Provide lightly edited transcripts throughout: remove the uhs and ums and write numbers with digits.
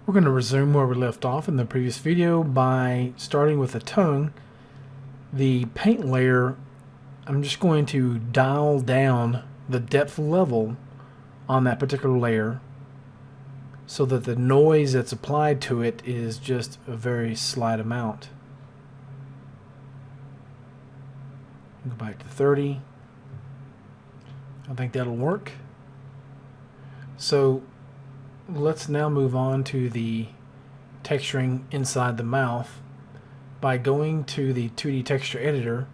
We're going to resume where we left off in the previous video by starting with the tongue. The paint layer, I'm just going to dial down the depth level on that particular layer so that the noise that's applied to it is just a very slight amount. Go back to 30. I think that'll work. So let's now move on to the texturing inside the mouth by going to the 2D texture editor,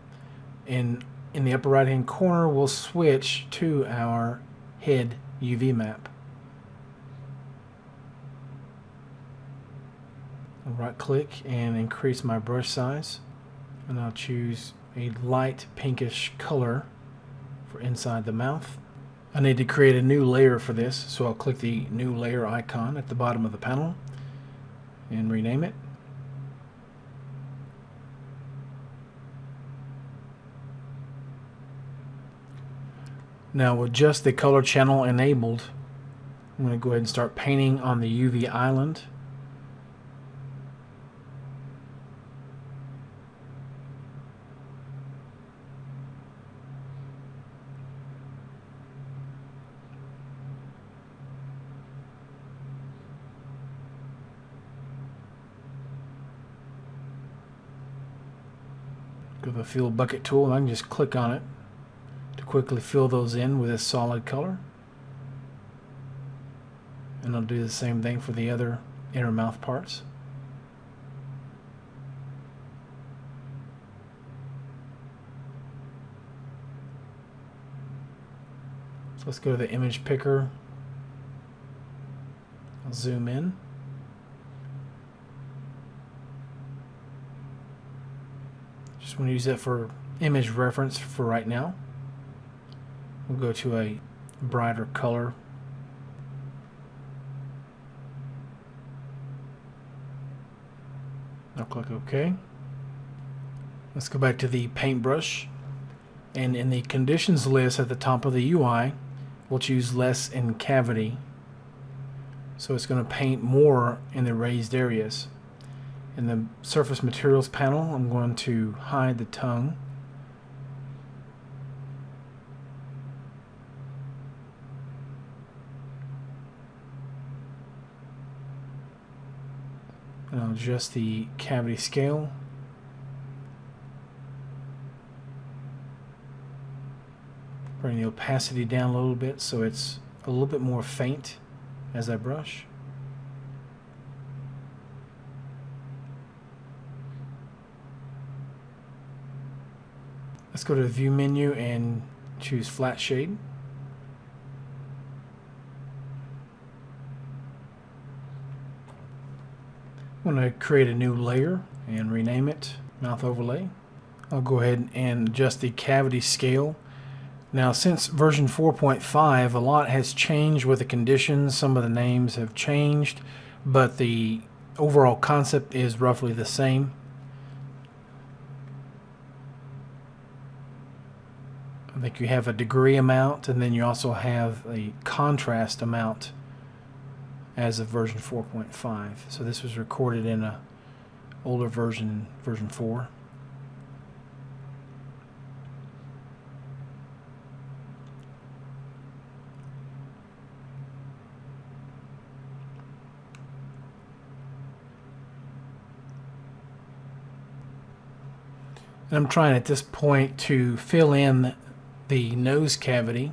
and in the upper right hand corner we'll switch to our head UV map. I'll right click and increase my brush size, and I'll choose a light pinkish color for inside the mouth. I need to create a new layer for this, so I'll click the new layer icon at the bottom of the panel and rename it. Now with just the color channel enabled, I'm going to go ahead and start painting on the UV island. Go to the fill bucket tool and I can just click on it to quickly fill those in with a solid color. And I'll do the same thing for the other inner mouth parts. So let's go to the image picker. I'll zoom in. Just want to use that for image reference for right now. We'll go to a brighter color. I'll click OK. Let's go back to the paintbrush, and in the conditions list at the top of the UI we'll choose less in cavity, so it's going to paint more in the raised areas. In the surface materials panel, I'm going to hide the tongue. And I'll adjust the cavity scale. Bring the opacity down a little bit so it's a little bit more faint as I brush. Let's go to the view menu and choose flat shade. I'm going to create a new layer and rename it Mouth Overlay. I'll go ahead and adjust the cavity scale. Now since version 4.5, a lot has changed with the conditions. Some of the names have changed, but the overall concept is roughly the same. I think you have a degree amount, and then you also have a contrast amount as of version 4.5. So this was recorded in a older version, version 4. And I'm trying at this point to fill in the nose cavity,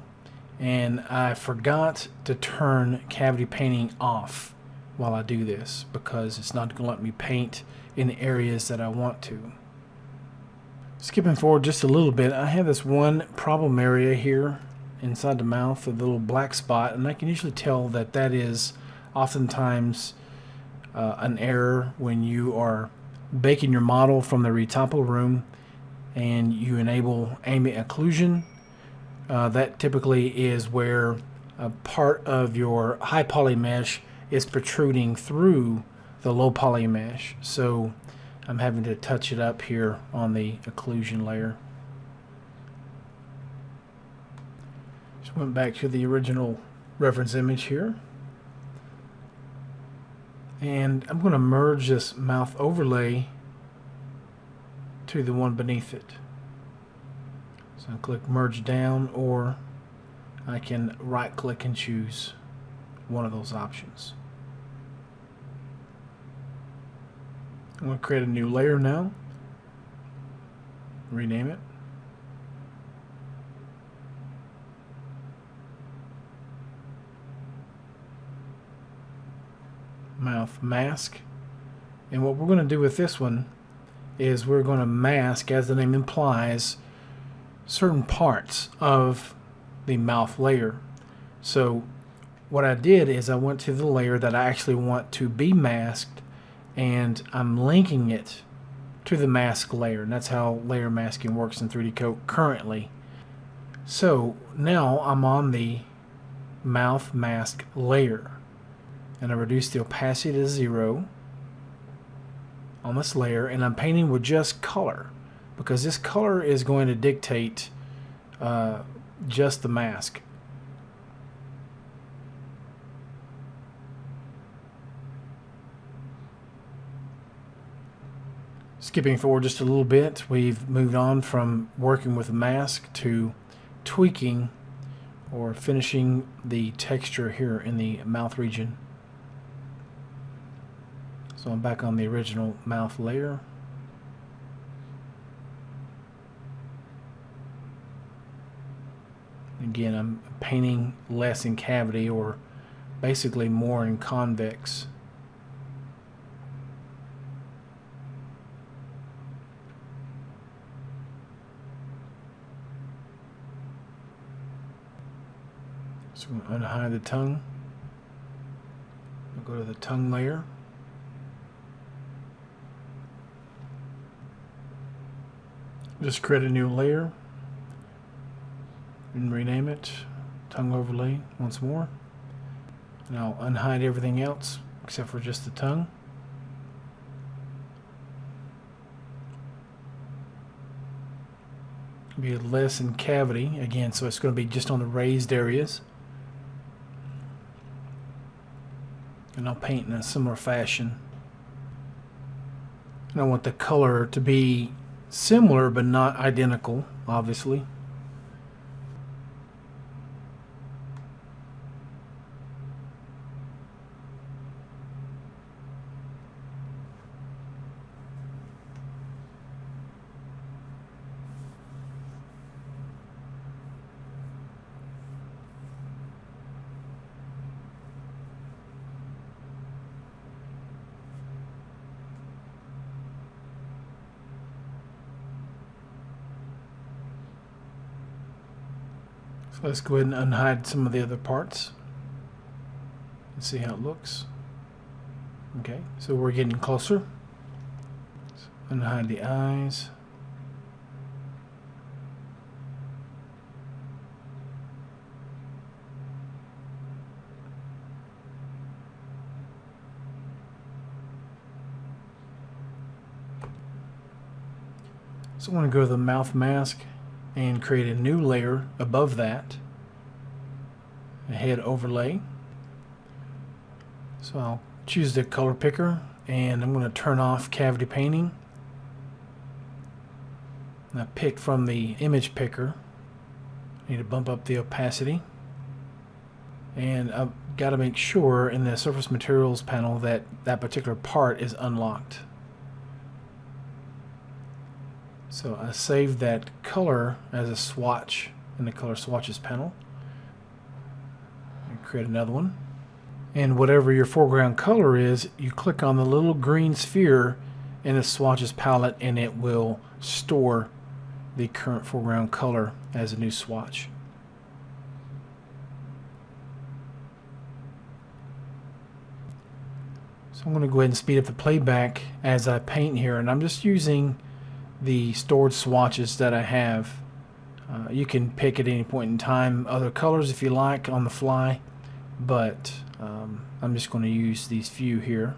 and I forgot to turn cavity painting off while I do this because it's not going to let me paint in areas that I want to. Skipping forward just a little bit, I have this one problem area here inside the mouth, a little black spot, and I can usually tell that that is oftentimes an error when you are baking your model from the retopo room and you enable ambient occlusion. That typically is where a part of your high poly mesh is protruding through the low poly mesh. So I'm having to touch it up here on the occlusion layer. Just went back to the original reference image here. And I'm going to merge this mouth overlay to the one beneath it. So I click merge down, or I can right click and choose one of those options. I'm going to create a new layer now, rename it. Mouth mask. And what we're going to do with this one is we're going to mask, as the name implies, certain parts of the mouth layer. So what I did is I went to the layer that I actually want to be masked, and I'm linking it to the mask layer, and that's how layer masking works in 3D Coat currently. So now I'm on the mouth mask layer, and I reduce the opacity to 0 on this layer, and I'm painting with just color because this color is going to dictate just the mask. Skipping forward just a little bit, we've moved on from working with a mask to tweaking or finishing the texture here in the mouth region. So I'm back on the original mouth layer. Again, I'm painting less in cavity, or basically more in convex. So I'm going to unhide the tongue. I'll go to the tongue layer. Just create a new layer and rename it tongue overlay once more. And I'll unhide everything else except for just the tongue. Be less in cavity again, so it's going to be just on the raised areas. And I'll paint in a similar fashion. And I want the color to be similar but not identical, obviously. So let's go ahead and unhide some of the other parts and see how it looks. Okay, so we're getting closer. So unhide the eyes. So I want to go to the mouth mask and create a new layer above that, a head overlay. So I'll choose the color picker, and I'm going to turn off cavity painting. And I picked from the image picker. I need to bump up the opacity, and I've got to make sure in the surface materials panel that that particular part is unlocked. So I saved that color as a swatch in the color swatches panel. And create another one. And whatever your foreground color is, you click on the little green sphere in the swatches palette, and it will store the current foreground color as a new swatch. So I'm going to go ahead and speed up the playback as I paint here, and I'm just using the stored swatches that I have. You can pick at any point in time other colors if you like on the fly, but I'm just going to use these few here.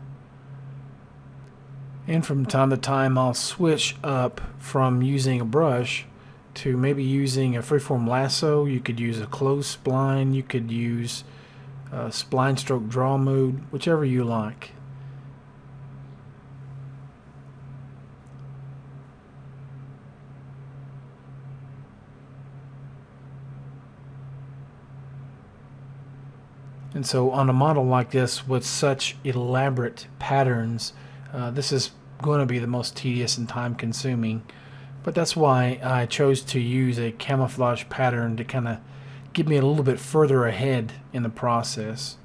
And from time to time I'll switch up from using a brush to maybe using a freeform lasso. You could use a closed spline, you could use spline stroke draw mode, whichever you like. And so on a model like this with such elaborate patterns, this is going to be the most tedious and time consuming. But that's why I chose to use a camouflage pattern to kind of get me a little bit further ahead in the process.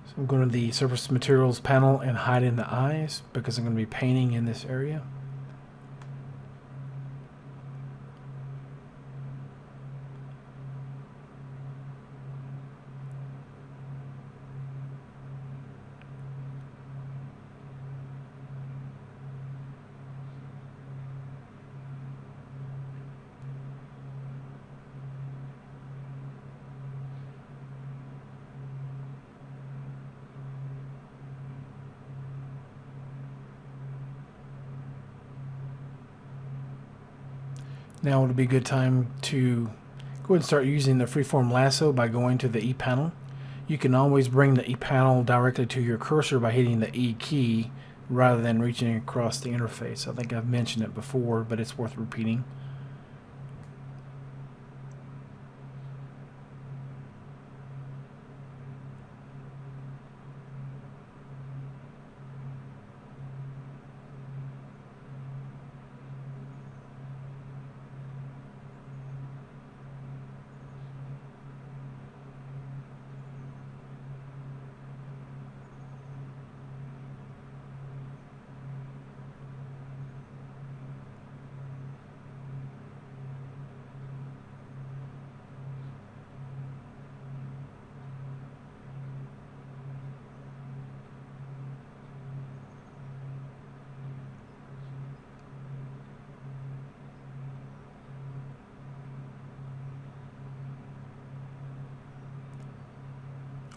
So I'm going to the surface materials panel and hide in the eyes because I'm going to be painting in this area. Now would be a good time to go ahead and start using the freeform lasso by going to the E panel. You can always bring the E panel directly to your cursor by hitting the E key rather than reaching across the interface. I think I've mentioned it before, but it's worth repeating.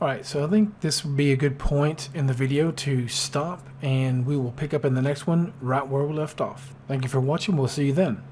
Alright, so I think this would be a good point in the video to stop, and we will pick up in the next one right where we left off. Thank you for watching. We'll see you then.